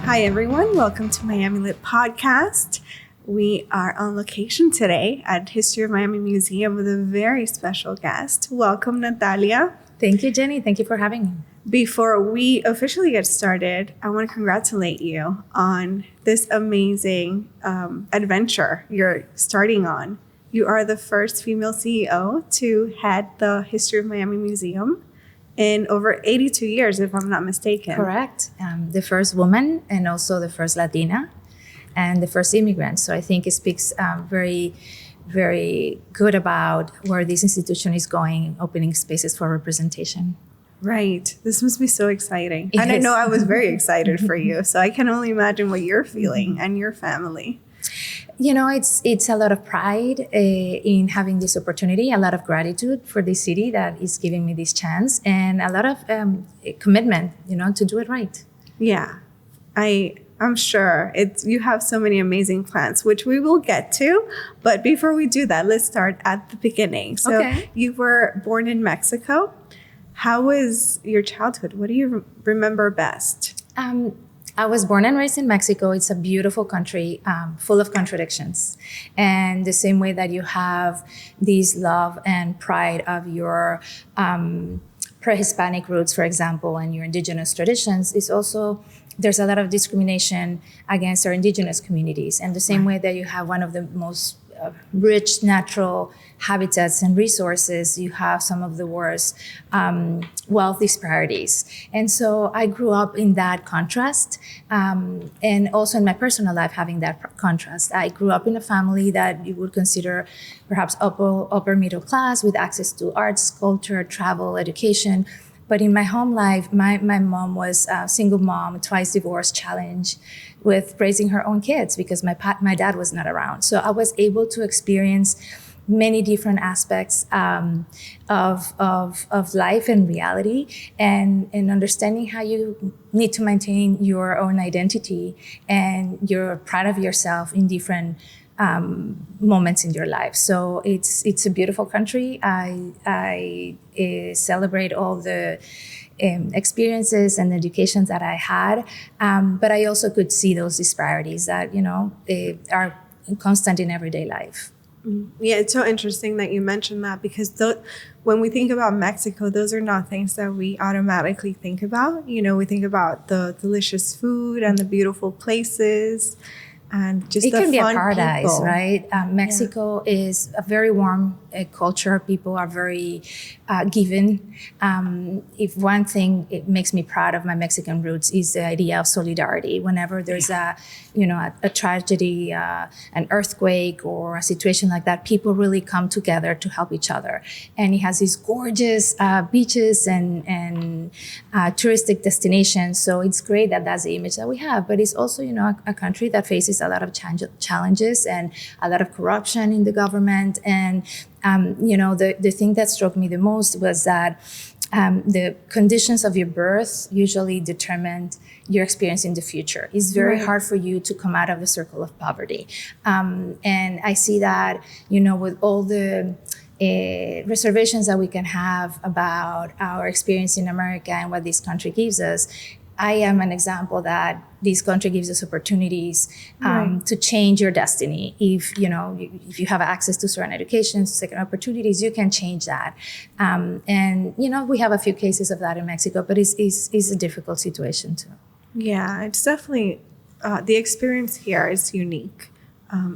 Hi, everyone. Welcome to Miami Lit Podcast. We are on location today at HistoryMiami Museum with a very special guest. Welcome, Natalia. Thank you, Jenny. Thank you for having me. Before we officially get started, I want to congratulate you on this amazing adventure you're starting on. You are the first female CEO to head the History of Miami Museum in over 82 years, if I'm not mistaken. Correct. The first woman and also the first Latina and the first immigrant. So I think it speaks very, very good about where this institution is going, opening spaces for representation. Right. This must be so exciting. And I know I was very excited for you. So I can only imagine what you're feeling and your family. You know, it's a lot of pride in having this opportunity, a lot of gratitude for this city that is giving me this chance, and a lot of commitment, to do it right. Yeah, I'm sure you have so many amazing plans, which we will get to. But before we do that, let's start at the beginning. So You were born in Mexico. How was your childhood? What do you remember best? I was born and raised in Mexico. It's a beautiful country, full of contradictions. And the same way that you have this love and pride of your pre-Hispanic roots, for example, and your indigenous traditions, is also, there's a lot of discrimination against our indigenous communities. And the same way that you have one of the most rich natural habitats and resources, you have some of the worst wealth disparities. And so I grew up in that contrast, and also in my personal life having that contrast. I grew up in a family that you would consider perhaps upper middle class, with access to arts, culture, travel, education. But in my home life, my mom was a single mom, twice divorced, challenged with raising her own kids because my dad was not around. So I was able to experience many different aspects of life and reality, and understanding how you need to maintain your own identity and you're proud of yourself in different moments in your life. So it's a beautiful country. I celebrate all the experiences and educations that I had, but I also could see those disparities that they are constant in everyday life. Yeah, it's so interesting that you mentioned that, because when we think about Mexico, those are not things that we automatically think about. We think about the delicious food and the beautiful places. And just it can be a paradise, people. Right? Mexico is a very warm culture. People are very giving. If one thing it makes me proud of my Mexican roots is the idea of solidarity. Whenever there's a tragedy, an earthquake, or a situation like that, people really come together to help each other. And it has these gorgeous beaches and touristic destinations. So it's great that that's the image that we have. But it's also, a country that faces a lot of challenges and a lot of corruption in the government. And the thing that struck me the most was that the conditions of your birth usually determined your experience in the future. It's very hard for you to come out of the circle of poverty. And I see that, with all the reservations that we can have about our experience in America and what this country gives us. I am an example that this country gives us opportunities to change your destiny. If you have access to certain education, second opportunities, you can change that. And we have a few cases of that in Mexico, but it's a difficult situation too. Yeah, it's definitely the experience here is unique.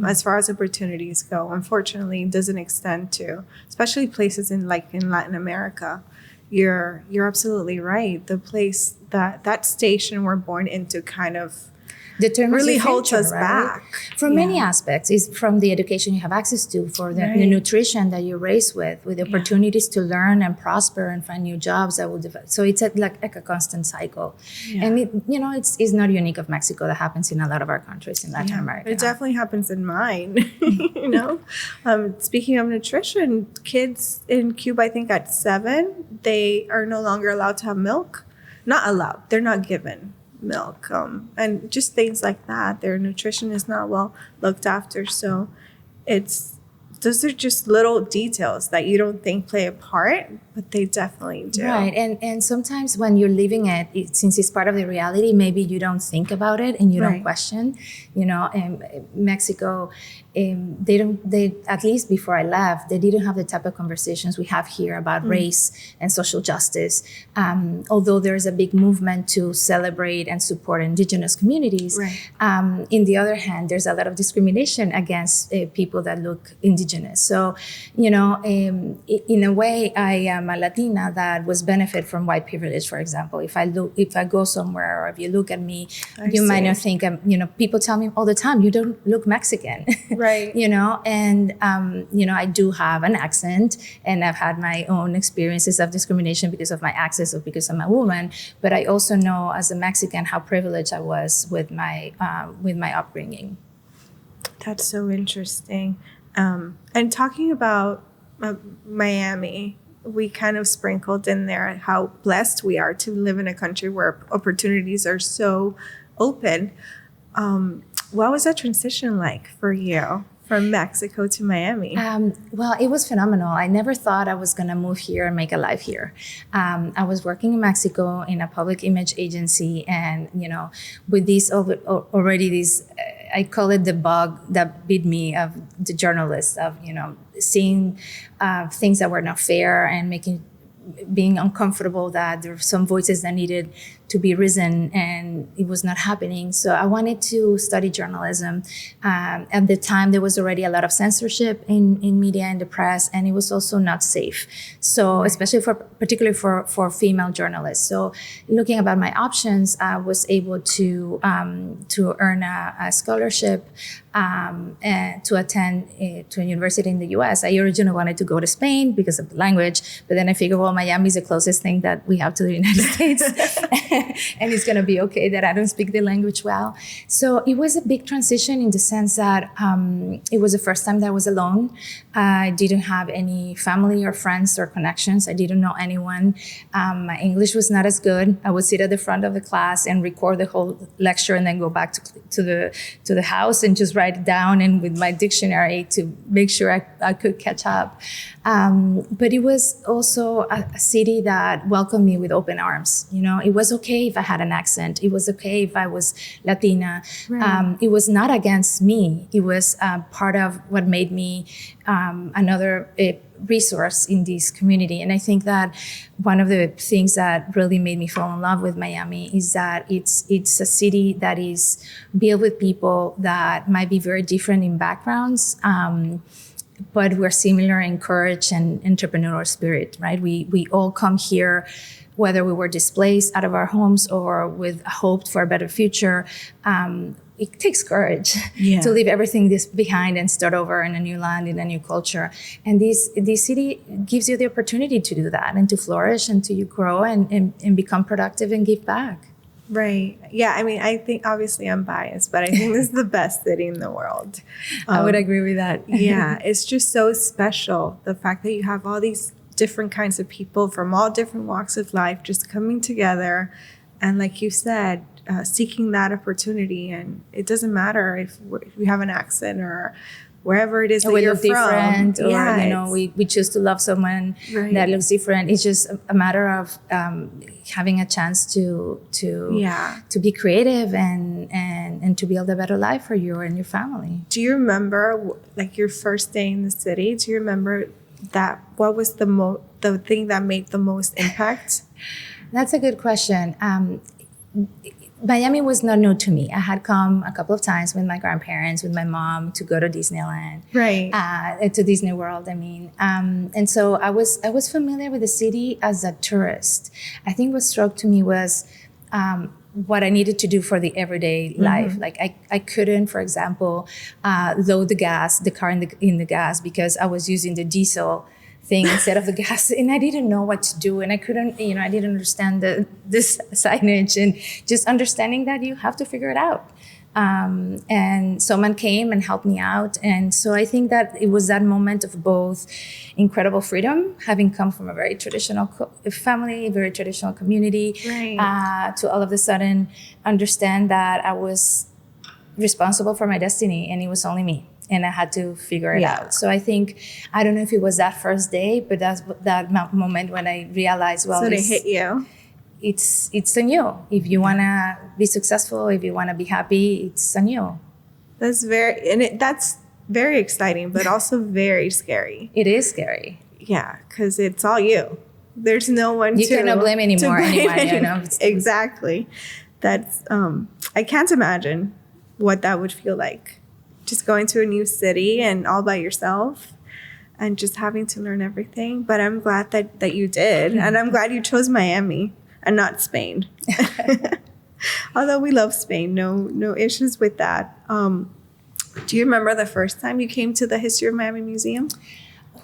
As far as opportunities go, unfortunately, it doesn't extend to, especially places in Latin America. You're absolutely right. The place that station we're born into kind of determines really your holds future, us right? back. From many aspects. It's from the education you have access to, for the nutrition that you're raised with the opportunities to learn and prosper and find new jobs that will develop. So it's like a constant cycle. Yeah. And it's not unique of Mexico. That happens in a lot of our countries in Latin America. It definitely happens in mine. Speaking of nutrition, kids in Cuba, I think at 7, they are no longer allowed to have milk. Not allowed. They're not given milk, and just things like that. Their nutrition is not well looked after. So it's those are just little details that you don't think play a part, but they definitely do. Right. And sometimes when you're living it, since it's part of the reality, maybe you don't think about it and you don't question. Mexico, they at least before I left, they didn't have the type of conversations we have here about race and social justice. Although there's a big movement to celebrate and support indigenous communities. Right. In the other hand, there's a lot of discrimination against people that look indigenous. So, in a way, I am a Latina that was benefit from white privilege. For example, if I go somewhere, or if you look at me, you might not think people tell me all the time, you don't look Mexican. Right. And I do have an accent, and I've had my own experiences of discrimination because of my accent or because I'm a woman. But I also know as a Mexican how privileged I was with my upbringing. That's so interesting. And talking about Miami, we kind of sprinkled in there how blessed we are to live in a country where opportunities are so open. What was that transition like for you from Mexico to Miami? Well, it was phenomenal. I never thought I was going to move here and make a life here. I was working in Mexico in a public image agency, and with this already this. I call it the bug that bit me of the journalist of, seeing things that were not fair and being uncomfortable that there were some voices that needed to be risen and it was not happening. So I wanted to study journalism. At the time, there was already a lot of censorship in media and the press, and it was also not safe. So especially particularly for female journalists. So looking about my options, I was able to earn a scholarship and to attend to a university in the US. I originally wanted to go to Spain because of the language, but then I figured, well, Miami is the closest thing that we have to the United States. And it's going to be okay that I don't speak the language well. So it was a big transition in the sense that it was the first time that I was alone. I didn't have any family or friends or connections. I didn't know anyone. My English was not as good. I would sit at the front of the class and record the whole lecture and then go back to the house and just write it down and with my dictionary to make sure I could catch up. But it was also a city that welcomed me with open arms. It was okay if I had an accent. It was okay if I was Latina. Right. It was not against me. It was part of what made me another resource in this community. And I think that one of the things that really made me fall in love with Miami is that it's a city that is built with people that might be very different in backgrounds, but we're similar in courage and entrepreneurial spirit, right? We all come here, whether we were displaced out of our homes or with hope for a better future. It takes courage to leave everything this behind and start over in a new land, in a new culture. And this city gives you the opportunity to do that and to flourish and to grow and become productive and give back. Right. Yeah. I mean, I think obviously I'm biased, but I think this is the best city in the world. I would agree with that. Yeah. It's just so special. The fact that you have all these different kinds of people from all different walks of life just coming together. And like you said, seeking that opportunity. And it doesn't matter if you have an accent or wherever it is that you're from. Or, we choose to love someone that looks different. It's just a matter of having a chance to be creative and to build a better life for you and your family. Do you remember like your first day in the city? Do you remember that? What was the thing that made the most impact? That's a good question. Miami was not new to me. I had come a couple of times with my grandparents, with my mom, to go to Disneyland, to Disney World. I mean, and so I was familiar with the city as a tourist. I think what struck to me was what I needed to do for the everyday life. Like I couldn't, for example, load the car in the gas because I was using the diesel thing instead of the gas, and I didn't know what to do, and I couldn't, I didn't understand this signage, and just understanding that you have to figure it out. And someone came and helped me out, and so I think that it was that moment of both incredible freedom, having come from a very traditional family, a very traditional community, to all of a sudden understand that I was responsible for my destiny, and it was only me. and I had to figure it Yeah. out. So I think, I don't know if it was that first day, but that's that moment when I realized, well, So it hit you. it's on you. If you want to be successful, if you want to be happy, it's on you. That's very exciting, but also very scary. It is scary. Yeah, because it's all you. There's no one You cannot blame anyone. You know? Exactly. That's I can't imagine what that would feel like. Just going to a new city and all by yourself and just having to learn everything. But I'm glad that you did. And I'm glad you chose Miami and not Spain. Although we love Spain, no issues with that. Do you remember the first time you came to the HistoryMiami Museum?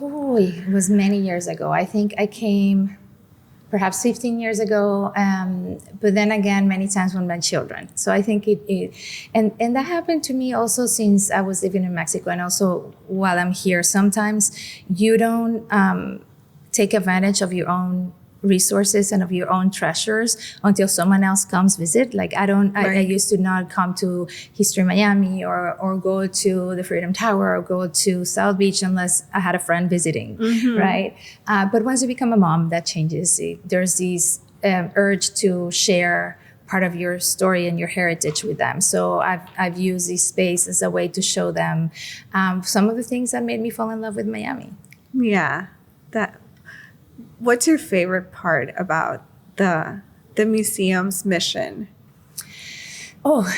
Oh, it was many years ago. I think I came perhaps 15 years ago, but then again, many times with my children. So I think and that happened to me also since I was living in Mexico, and also while I'm here. Sometimes you don't take advantage of your own resources and of your own treasures until someone else comes visit. Like I used to not come to History Miami or go to the Freedom Tower or go to South Beach unless I had a friend visiting, right? But once you become a mom, that changes. There's this urge to share part of your story and your heritage with them. So I've used this space as a way to show them some of the things that made me fall in love with Miami. Yeah, what's your favorite part about the museum's mission? Oh,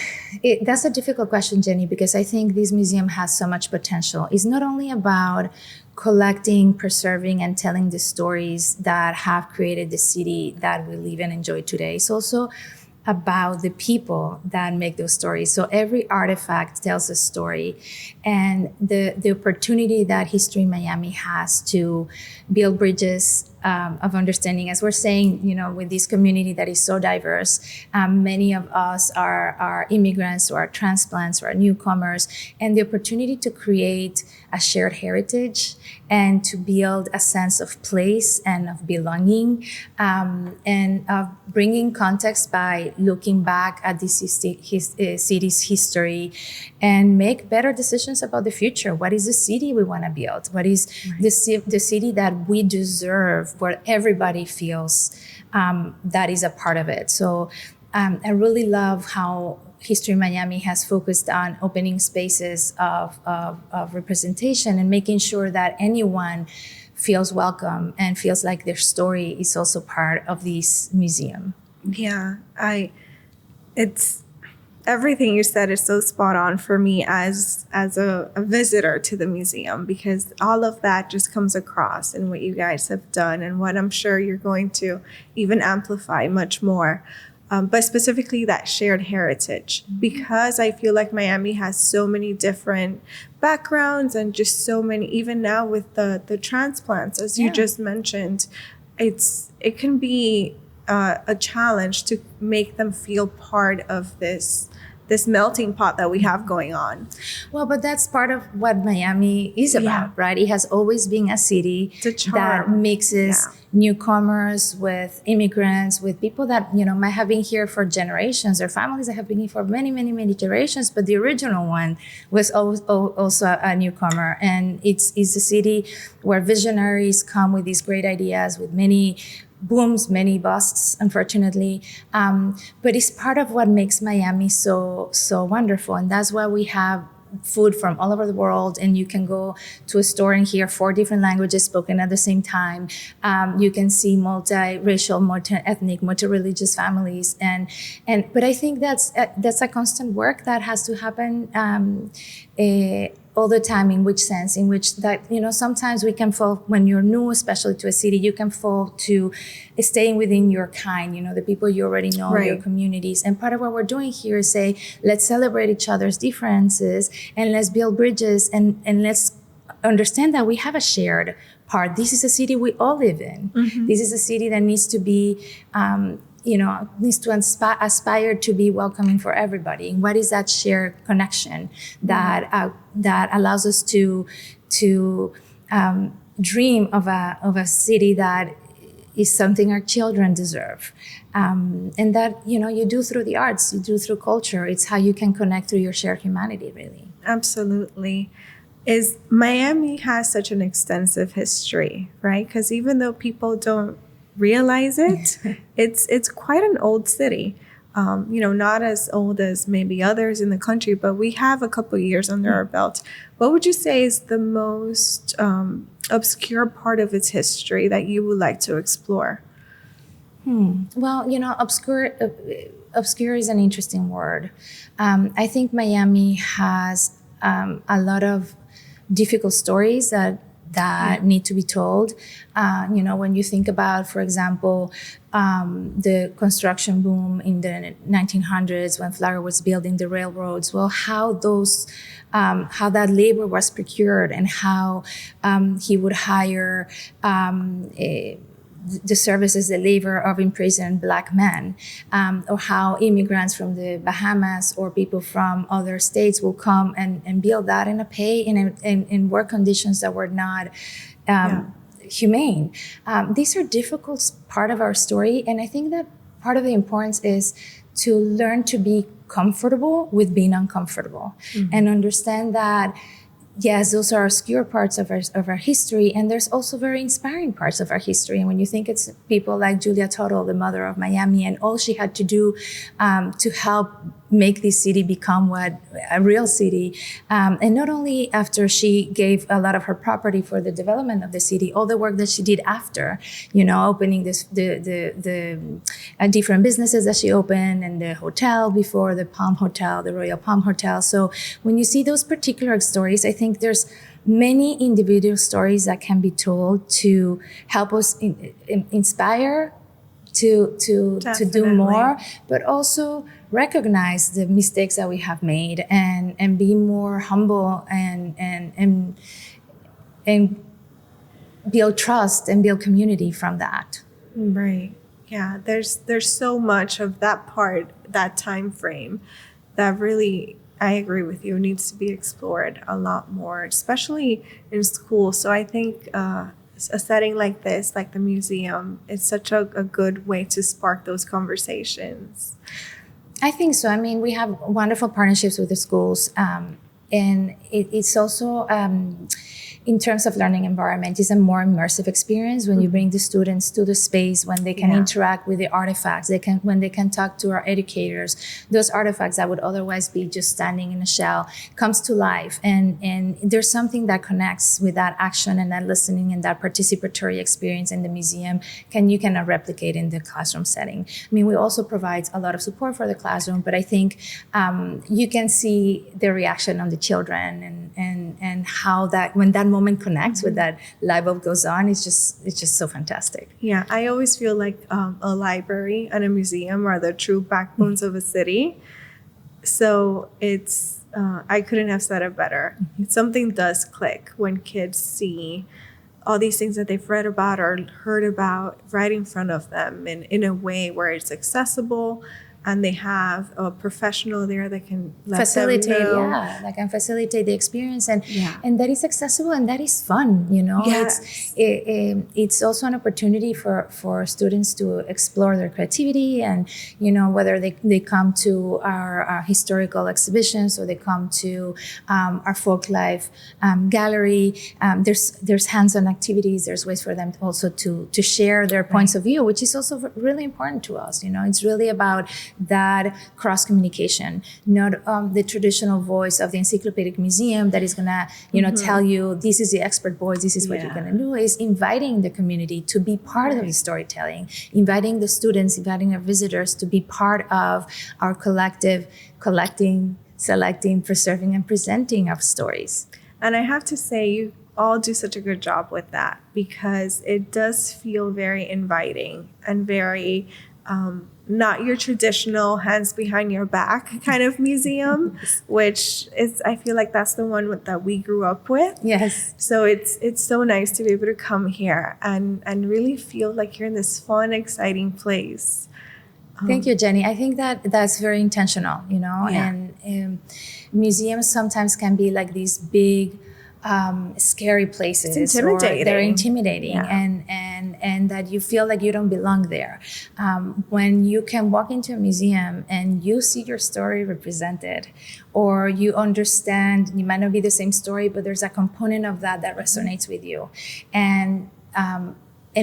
that's a difficult question, Jenny, because I think this museum has so much potential. It's not only about collecting, preserving, and telling the stories that have created the city that we live and enjoy today. It's also about the people that make those stories. So every artifact tells a story, and the opportunity that History Miami has to build bridges of understanding, as we're saying, with this community that is so diverse. Many of us are immigrants or are transplants or are newcomers, and the opportunity to create a shared heritage and to build a sense of place and of belonging, and of bringing context by looking back at this city's history and make better decisions about the future. What is the city we want to build? What is the city that we deserve, where everybody feels that is a part of it? So I really love how History Miami has focused on opening spaces of representation and making sure that anyone feels welcome and feels like their story is also part of this museum. Yeah, it's everything you said is so spot on for me as a visitor to the museum, because all of that just comes across in what you guys have done and what I'm sure you're going to even amplify much more. But specifically that shared heritage, because I feel like Miami has so many different backgrounds and just so many, even now with the transplants, as you just mentioned, it can be a challenge to make them feel part of this melting pot that we have going on. Well, but that's part of what Miami is about, right? It has always been a city that mixes newcomers with immigrants, with people that, might have been here for generations, or families that have been here for many, many, many generations. But the original one was also a newcomer. And it's a city where visionaries come with these great ideas, with many booms, many busts, unfortunately. But it's part of what makes Miami so wonderful. And that's why we have food from all over the world, and you can go to a store and hear 4 different languages spoken at the same time. You can see multi-racial, multi-ethnic, multi-religious families, but I think that's a constant work that has to happen all the time. In which sense? In which that, sometimes we can fall, when you're new, especially to a city, you can fall to staying within your kind, the people you already know, your communities. And part of what we're doing here is say, let's celebrate each other's differences and let's build bridges and let's understand that we have a shared part. This is a city we all live in. Mm-hmm. This is a city that needs to be needs to aspire to be welcoming for everybody. And what is that shared connection that allows us to dream of a city that is something our children deserve, and that you do through the arts, you do through culture. It's how you can connect through your shared humanity, really. Absolutely. is Miami has such an extensive history, right? Because even though people don't realize it, it's quite an old city. Not as old as maybe others in the country, but we have a couple years under our belt. What would you say is the most obscure part of its history that you would like to explore? Well, obscure is an interesting word. I think Miami has a lot of difficult stories that need to be told. When you think about, for example, the construction boom in the 1900s when Flagler was building the railroads, well, how that labor was procured and how he would hire the services, the labor of imprisoned Black men, or how immigrants from the Bahamas or people from other states will come and build that in a pay in work conditions that were not humane. These are difficult part of our story, and I think that part of the importance is to learn to be comfortable with being uncomfortable and understand that yes, those are obscure parts of our history, and there's also very inspiring parts of our history. And when you think it's people like Julia Tuttle, the mother of Miami, and all she had to do to help make this city become a real city, and not only after she gave a lot of her property for the development of the city, all the work that she did after, opening the different businesses that she opened, and the hotel before, the Palm Hotel, the Royal Palm Hotel. So when you see those particular stories, I think there's many individual stories that can be told to help us inspire to do more, but also recognize the mistakes that we have made and be more humble and build trust and build community from that. Right. Yeah. There's so much of that part, that time frame, that really, I agree with you, needs to be explored a lot more, especially in school. So I think a setting like this, like the museum, is such a good way to spark those conversations. I think so. I mean, we have wonderful partnerships with the schools, and it's also in terms of learning environment, it's a more immersive experience when you bring the students to the space, when they can interact with the artifacts, when they can talk to our educators. Those artifacts that would otherwise be just standing in a shell comes to life, and there's something that connects with that action and that listening and that participatory experience in the museum you cannot replicate in the classroom setting. I mean, we also provide a lot of support for the classroom, but I think you can see the reaction of the children and how that when that moment connects with that light bulb goes on, it's just so fantastic. Yeah, I always feel like a library and a museum are the true backbones of a city. So it's I couldn't have said it better. Something does click when kids see all these things that they've read about or heard about right in front of them in a way where it's accessible, and they have a professional there that can facilitate, that can facilitate the experience, and that is accessible and that is fun. Yes. It's also an opportunity for students to explore their creativity, and whether they come to our historical exhibitions or they come to our folk life gallery. There's hands-on activities. There's ways for them also to share their points of view, which is also really important to us. It's really about that cross communication, not the traditional voice of the encyclopedic museum that is gonna, tell you this is the expert voice, this is what you're gonna do. Is inviting the community to be part of the storytelling, inviting the students, inviting our visitors to be part of our collective collecting, selecting, preserving, and presenting of stories. And I have to say, you all do such a good job with that, because it does feel very inviting and very not your traditional hands behind your back kind of museum, which is, I feel like that's the one that we grew up with. Yes. So it's so nice to be able to come here and really feel like you're in this fun, exciting place. Thank you, Jenny. I think that's very intentional, and museums sometimes can be like these big, scary places. It's intimidating. They're intimidating, and and that you feel like you don't belong there. When you can walk into a museum and you see your story represented, or you understand, it might not be the same story, but there's a component of that that resonates with you, and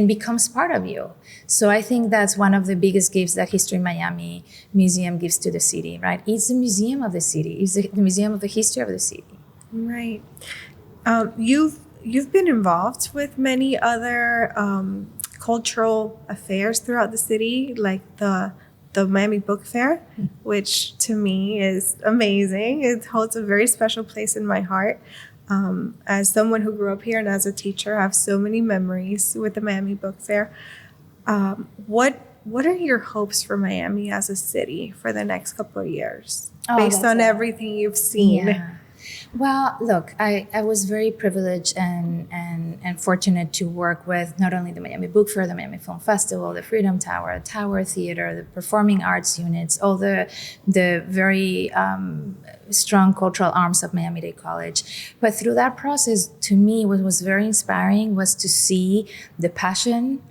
becomes part of you. So I think that's one of the biggest gifts that History Miami Museum gives to the city, right? It's a museum of the city. It's the museum of the history of the city. Right. You've been involved with many other cultural affairs throughout the city, like the Miami Book Fair, which to me is amazing. It holds a very special place in my heart. As someone who grew up here and as a teacher, I have so many memories with the Miami Book Fair. What are your hopes for Miami as a city for the next couple of years, based on everything you've seen? Yeah. Well, look, I was very privileged and fortunate to work with not only the Miami Book Fair, the Miami Film Festival, the Freedom Tower, Tower Theater, the performing arts units, all the very strong cultural arms of Miami-Dade College. But through that process, to me, what was very inspiring was to see the passion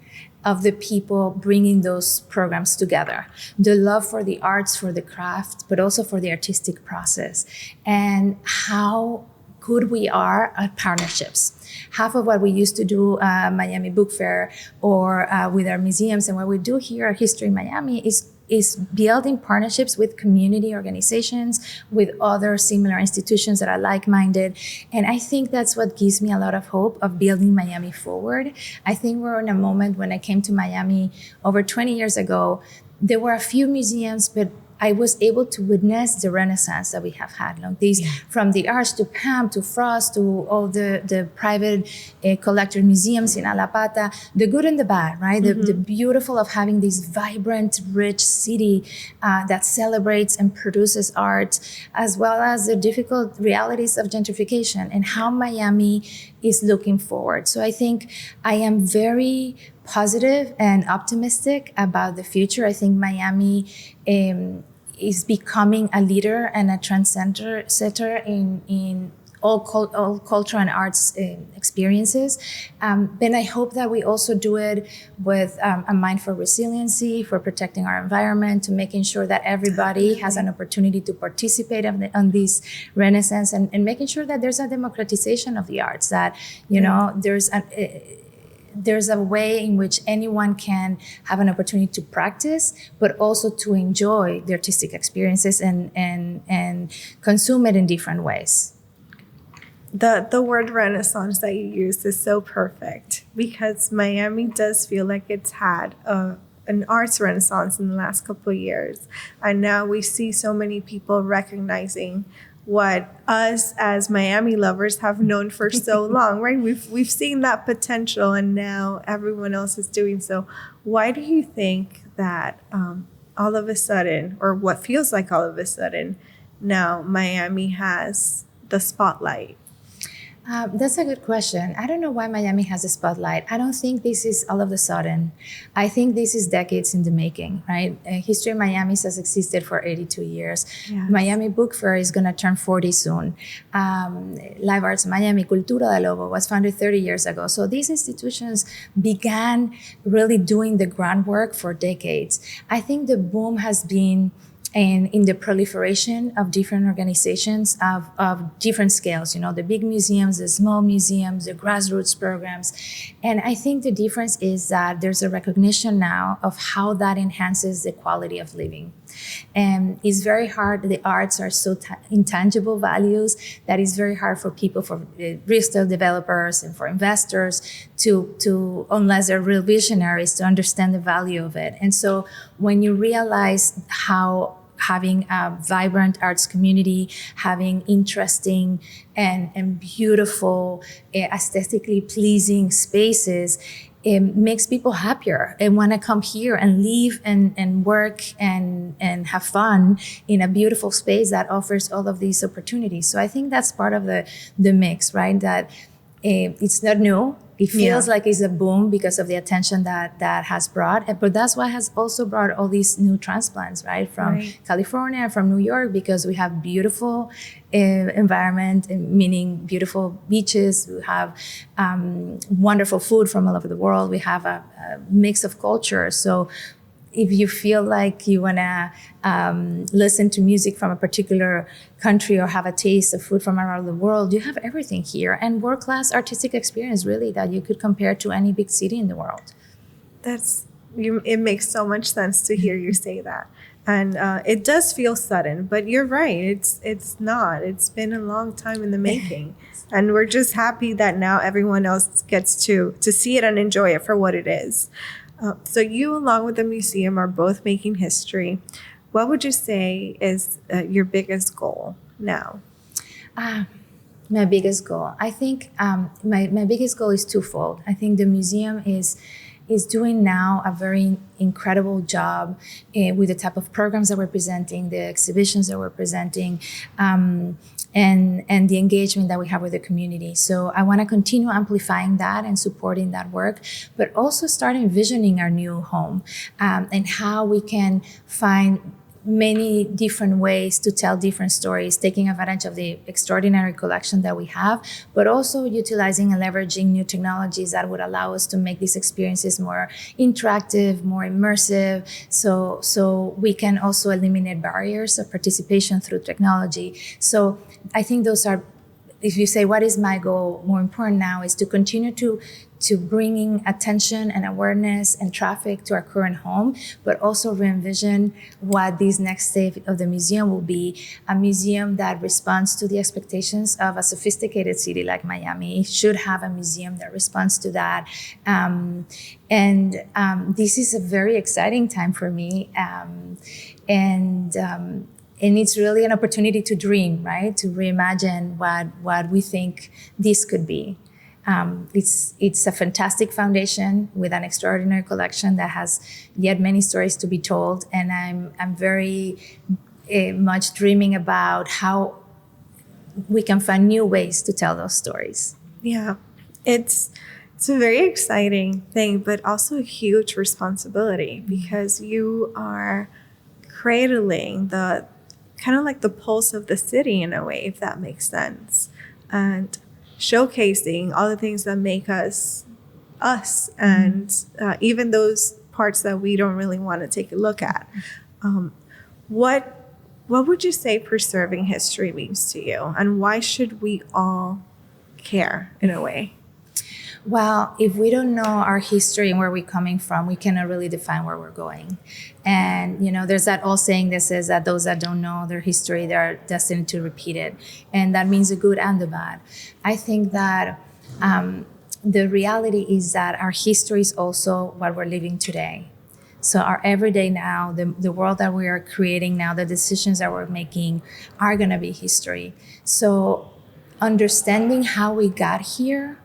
of the people bringing those programs together, the love for the arts, for the craft, but also for the artistic process, and how good we are at partnerships. Half of what we used to do Miami Book Fair or with our museums, and what we do here at History Miami is building partnerships with community organizations, with other similar institutions that are like-minded. And I think that's what gives me a lot of hope of building Miami forward. I think we're in a moment when I came to Miami over 20 years ago, there were a few museums, but I was able to witness the renaissance that we have had. Like these, from the Arch to PAM to Frost to all the private collector museums in Alapata, the good and the bad, right? The beautiful of having this vibrant, rich city that celebrates and produces art, as well as the difficult realities of gentrification and how Miami is looking forward. So I think I am very positive and optimistic about the future. I think Miami is becoming a leader and a trendsetter in all culture and arts experiences. Then I hope that we also do it with a mind for resiliency, for protecting our environment, to making sure that everybody has an opportunity to participate on this renaissance, and making sure that there's a democratization of the arts, that, you know, there's a way in which anyone can have an opportunity to practice, but also to enjoy the artistic experiences and consume it in different ways. The word renaissance that you used is so perfect, because Miami does feel like it's had an arts renaissance in the last couple of years. And now we see so many people recognizing what us as Miami lovers have known for so long, right? We've seen that potential, and now everyone else is doing so. Why do you think that all of a sudden, or what feels like all of a sudden, now Miami has the spotlight? That's a good question. I don't know why Miami has a spotlight. I don't think this is all of a sudden. I think this is decades in the making, right? History Miami has existed for 82 years. Yes. Miami Book Fair is going to turn 40 soon. Live Arts Miami, Cultura de Lobo was founded 30 years ago. So these institutions began really doing the groundwork for decades. I think the boom has been in the proliferation of different organizations of different scales, you know, the big museums, the small museums, the grassroots programs. And I think the difference is that there's a recognition now of how that enhances the quality of living. And it's very hard. The arts are so intangible values that it's very hard for people, for real estate developers and for investors to, unless they're real visionaries, to understand the value of it. And so when you realize how having a vibrant arts community, having interesting and beautiful, aesthetically pleasing spaces, it makes people happier and want to come here and live and work and have fun in a beautiful space that offers all of these opportunities. So I think that's part of the mix, right? That It's not new. It feels Yeah. like it's a boom because of the attention that has brought. But that's why has also brought all these new transplants, right? From Right. California, from New York, because we have beautiful environment, meaning beautiful beaches. We have wonderful food from all over the world. We have a mix of cultures. So if you feel like you want to listen to music from a particular country or have a taste of food from around the world, you have everything here, and world-class artistic experience really that you could compare to any big city in the world. It makes so much sense to hear you say that. And it does feel sudden, but you're right. It's not. It's been a long time in the making. And we're just happy that now everyone else gets to see it and enjoy it for what it is. So you, along with the museum, are both making history. What would you say is your biggest goal now? My biggest goal, I think, my biggest goal is twofold. I think the museum is doing now a very incredible job with the type of programs that we're presenting, the exhibitions that we're presenting, and the engagement that we have with the community. So I want to continue amplifying that and supporting that work, but also start envisioning our new home and how we can find many different ways to tell different stories, taking advantage of the extraordinary collection that we have, but also utilizing and leveraging new technologies that would allow us to make these experiences more interactive, more immersive, so we can also eliminate barriers of participation through technology. So I think those are, if you say, what is my goal? More important now is to continue to bringing attention and awareness and traffic to our current home, but also re-envision what this next stage of the museum will be, a museum that responds to the expectations of a sophisticated city like Miami. It should have a museum that responds to that. This is a very exciting time for me. And it's really an opportunity to dream, right? To reimagine what we think this could be. It's a fantastic foundation with an extraordinary collection that has yet many stories to be told, and I'm very much dreaming about how we can find new ways to tell those stories. Yeah, it's a very exciting thing, but also a huge responsibility because you are cradling the kind of like the pulse of the city in a way, if that makes sense, and showcasing all the things that make us, and even those parts that we don't really want to take a look at. What would you say preserving history means to you, and why should we all care in a way? Well, if we don't know our history and where we're coming from, we cannot really define where we're going. And, there's that old saying that says that those that don't know their history, they're destined to repeat it. And that means the good and the bad. I think that the reality is that our history is also what we're living today. So our everyday now, the world that we are creating now, the decisions that we're making are going to be history. So understanding how we got here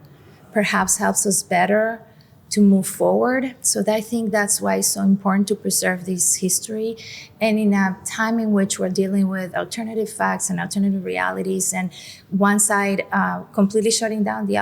perhaps helps us better to move forward. So I think that's why it's so important to preserve this history. And in a time in which we're dealing with alternative facts and alternative realities, and one side completely shutting down the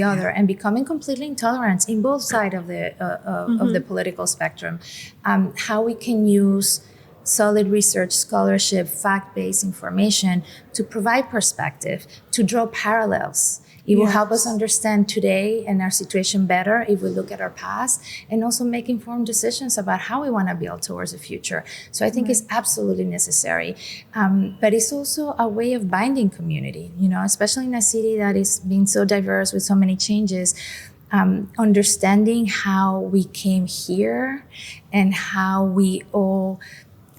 other, and becoming completely intolerant in both sides of the political spectrum, how we can use solid research, scholarship, fact-based information to provide perspective, to draw parallels. It will help us understand today and our situation better if we look at our past, and also make informed decisions about how we want to build towards the future. So I think it's absolutely necessary. But it's also a way of binding community, especially in a city that is being so diverse with so many changes. Understanding how we came here and how we all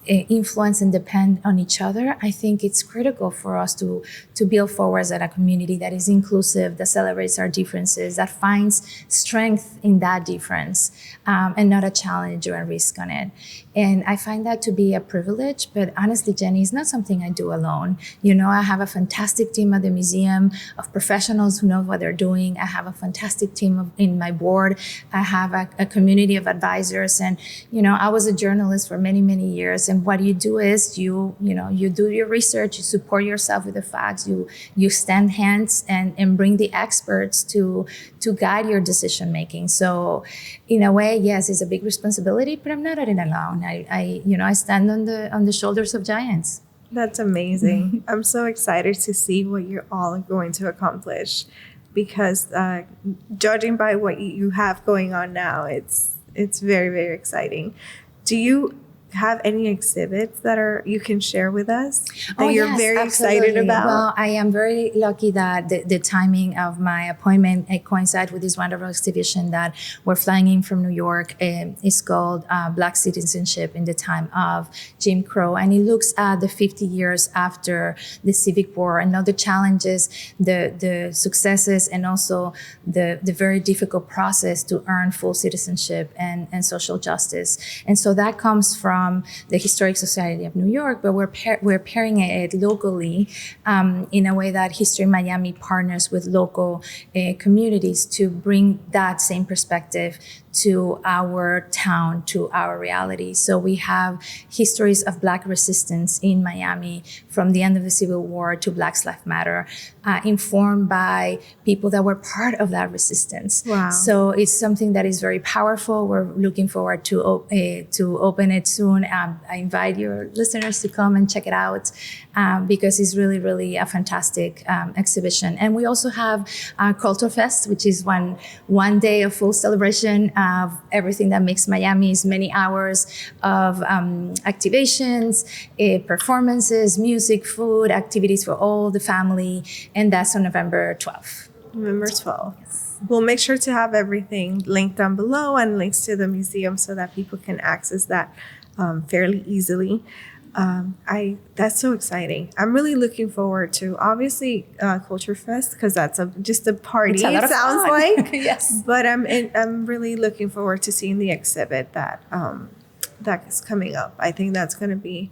influence and depend on each other, I think it's critical for us to build forward as a community that is inclusive, that celebrates our differences, that finds strength in that difference, and not a challenge or a risk on it. And I find that to be a privilege, but honestly, Jenny, it's not something I do alone. I have a fantastic team at the museum of professionals who know what they're doing. I have a fantastic team in my board. I have a community of advisors. And, I was a journalist for many, many years. And And what you do is you do your research, you support yourself with the facts, you stand hands and bring the experts to guide your decision making. So in a way, yes, it's a big responsibility, but I'm not in it alone. I stand on the shoulders of giants. That's amazing. I'm so excited to see what you're all going to accomplish, because judging by what you have going on now, it's very, very exciting. Do you have any exhibits that you can share with us that you're yes, very absolutely. excited about? Well, I am very lucky that the timing of my appointment coincide with this wonderful exhibition that we're flying in from New York. It's called Black Citizenship in the Time of Jim Crow. And it looks at the 50 years after the Civic War and all the challenges, the successes, and also the very difficult process to earn full citizenship and social justice. And so that comes from the Historic Society of New York, but we're pairing it locally in a way that HistoryMiami partners with local communities to bring that same perspective to our town, to our reality. So we have histories of Black resistance in Miami from the end of the Civil War to Black Lives Matter, informed by people that were part of that resistance. Wow. So it's something that is very powerful. We're looking forward to open it soon. I invite your listeners to come and check it out because it's really, really a fantastic exhibition. And we also have Culture Fest, which is one day of full celebration of everything that makes Miami's many hours of activations, performances, music, food, activities for all the family. And that's on November 12th. November 12th. Yes. We'll make sure to have everything linked down below and links to the museum so that people can access that fairly easily. That's so exciting. I'm really looking forward to, obviously, Culture Fest, because that's just a party. It's a lot of sounds fun. like. Yes. But I'm really looking forward to seeing the exhibit that is coming up. I think that's going to be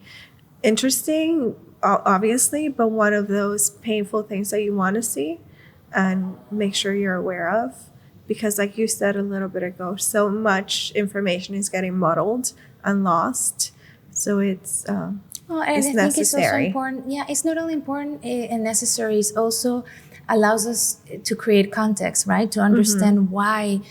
interesting, obviously, but one of those painful things that you want to see and make sure you're aware of, because like you said a little bit ago, so much information is getting muddled and lost. So it's and it's I necessary. think it's also important. Yeah, it's not only important and necessary. It also allows us to create context, right? To understand why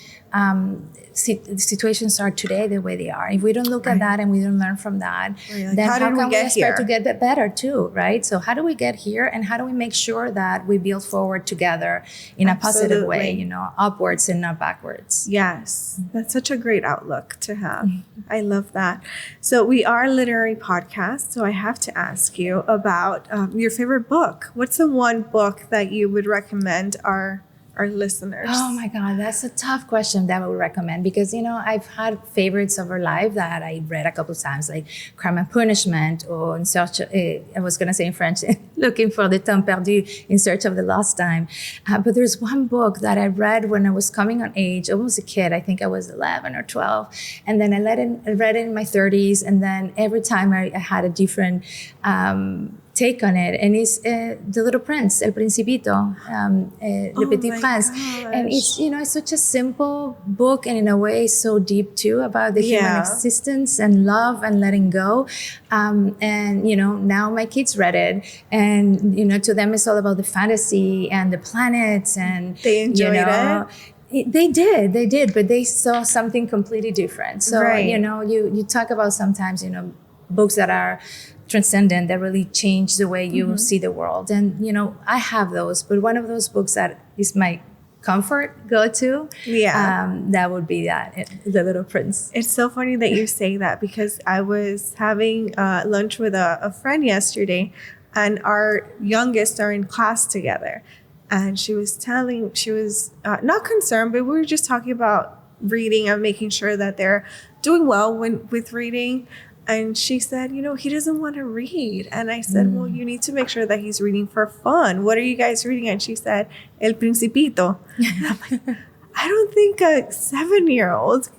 situations are today the way they are. If we don't look at that and we don't learn from that, like, then how can we we expect here? to get better too, right? So how do we get here, and how do we make sure that we build forward together in a positive way, upwards and not backwards? Yes, that's such a great outlook to have. I love that. So we are a literary podcast, so I have to ask you about your favorite book. What's the one book that you would recommend our listeners? Oh my God, that's a tough question that I would recommend, because, I've had favorites over life that I read a couple of times, like Crime and Punishment, or In Search of, I was going to say in French, Looking for the Temps Perdu, In Search of the Lost Time. But there's one book that I read when I was coming on age, almost a kid. I think I was 11 or 12. And then I read it in my 30s. And then every time I had a different take on it, and it's The Little Prince, El Principito, Le Petit Prince. And it's, it's such a simple book, and in a way so deep too, about the human existence and love and letting go. And, now my kids read it, and, to them it's all about the fantasy and the planets, and they enjoyed it. They did, but they saw something completely different. So, you talk about sometimes, books that are transcendent, that really change the way you see the world. And, I have those, but one of those books that is my comfort go-to, that would be The Little Prince. It's so funny that you say that, because I was having lunch with a friend yesterday, and our youngest are in class together. And she was not concerned, but we were just talking about reading and making sure that they're doing well with reading. And she said, he doesn't want to read. And I said, well, you need to make sure that he's reading for fun. What are you guys reading? And she said, El Principito. And I'm like, I don't think a 7-year-old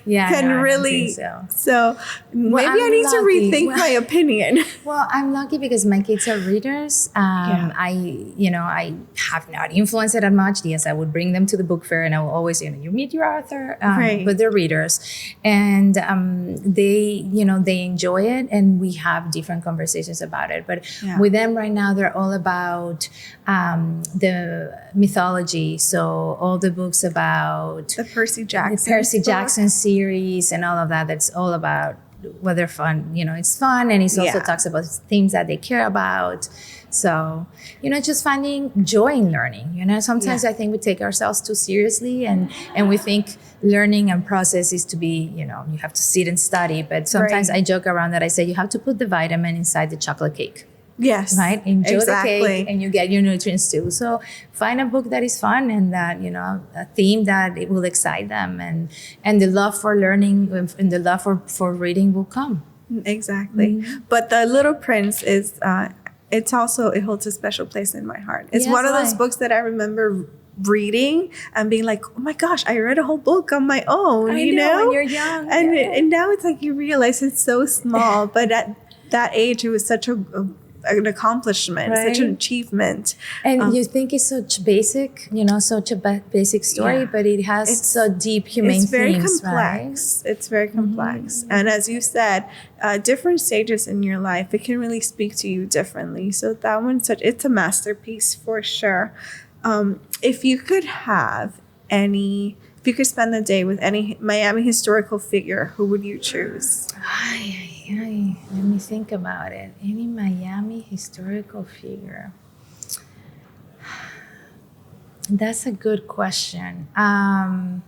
Yeah, can no, I don't really. think so. So maybe I'm I need to lucky. rethink my opinion. Well, I'm lucky because my kids are readers. I have not influenced it that much. Yes, I would bring them to the book fair, and I will always, you meet your author. Right. But they're readers, and they enjoy it, and we have different conversations about it. But with them right now, they're all about the mythology. So all the books about The Percy Jackson. Jackson series and all of that. That's all about whether fun. It's fun, and it also talks about themes that they care about. So, just finding joy in learning. Sometimes I think we take ourselves too seriously, and we think learning and process is to be, you have to sit and study. But sometimes I joke around that I say you have to put the vitamin inside the chocolate cake. Yes. Right? Enjoy the cake and you get your nutrients too. So find a book that is fun and that, a theme that it will excite them, and the love for learning and the love for reading will come. Exactly. Mm-hmm. But The Little Prince is, it holds a special place in my heart. It's one of those books that I remember reading and being like, oh my gosh, I read a whole book on my own, I know when you're young. And now it's like you realize it's so small, but at that age, it was such an accomplishment, such an achievement. And you think it's such basic, such a basic story, but it has so deep humane themes. It's very complex. Right? It's very complex. And as you said, different stages in your life, it can really speak to you differently. So that one's it's a masterpiece for sure. If you could spend the day with any Miami historical figure, who would you choose? Let me think about it. Any Miami historical figure? That's a good question. I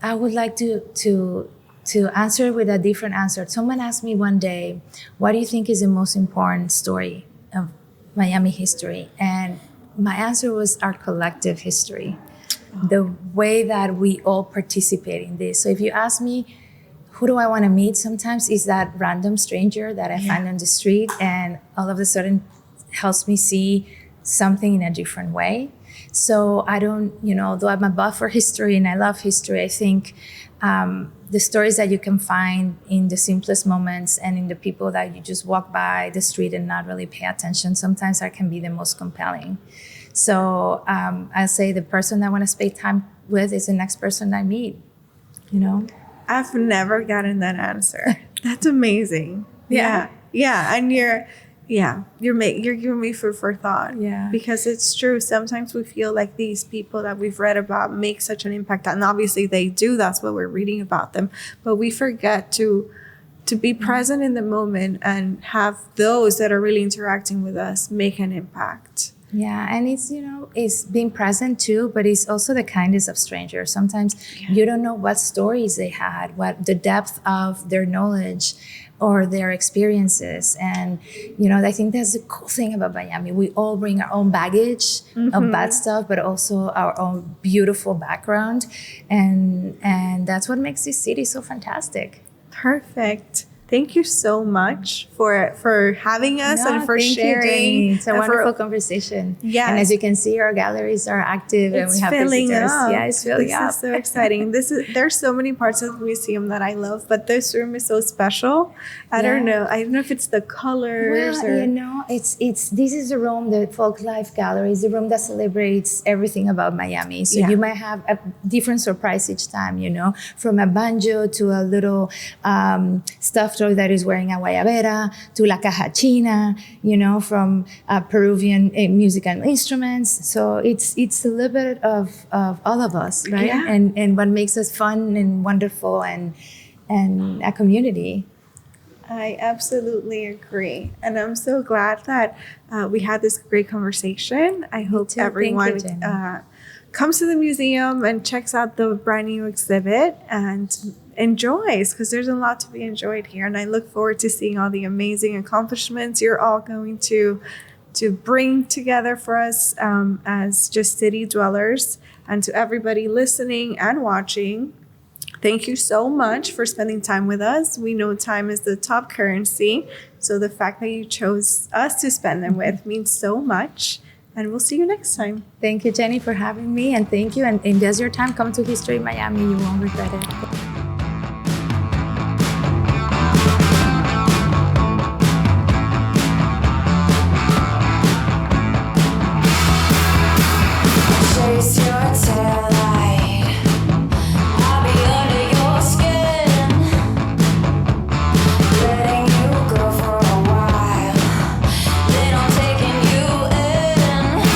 would like to answer it with a different answer. Someone asked me one day, what do you think is the most important story of Miami history? And my answer was our collective history, the way that we all participate in this. So if you ask me, who do I want to meet? Sometimes is that random stranger that I find on the street and all of a sudden helps me see something in a different way. So I don't, though I'm a buff for history and I love history, I think the stories that you can find in the simplest moments and in the people that you just walk by the street and not really pay attention, sometimes that can be the most compelling. So I say the person I want to spend time with is the next person I meet, I've never gotten that answer. That's amazing. Yeah. And you're giving me food for thought. Yeah. Because it's true. Sometimes we feel like these people that we've read about make such an impact. And obviously they do. That's what we're reading about them. But we forget to be present in the moment and have those that are really interacting with us make an impact. Yeah, and it's, it's being present too, but it's also the kindness of strangers. Sometimes you don't know what stories they had, what the depth of their knowledge or their experiences. And, I think that's the cool thing about Miami. We all bring our own baggage of bad stuff, but also our own beautiful background. And that's what makes this city so fantastic. Perfect. Thank you so much for having us and for sharing. It's a wonderful conversation. Yeah. And as you can see, our galleries are active and we have visitors. Up. It's filling up. This is so exciting. There's so many parts of the museum that I love, but this room is so special. I don't know if it's the colors this is the room, the Folk Life Gallery is the room that celebrates everything about Miami. So you might have a different surprise each time, from a banjo to a little stuffed toy that is wearing a guayabera to la caja china, from Peruvian music and instruments. So it's a little bit of all of us, right? Yeah. And what makes us fun and wonderful and a community. I absolutely agree. And I'm so glad that we had this great conversation. I hope everyone comes to the museum and checks out the brand new exhibit and enjoys, because there's a lot to be enjoyed here. And I look forward to seeing all the amazing accomplishments you're all going to bring together for us as just city dwellers. And to everybody listening and watching, thank you so much for spending time with us. We know time is the top currency. So the fact that you chose us to spend them with means so much. And we'll see you next time. Thank you, Jenny, for having me. And thank you. And invest your time. Come to History Miami. You won't regret it.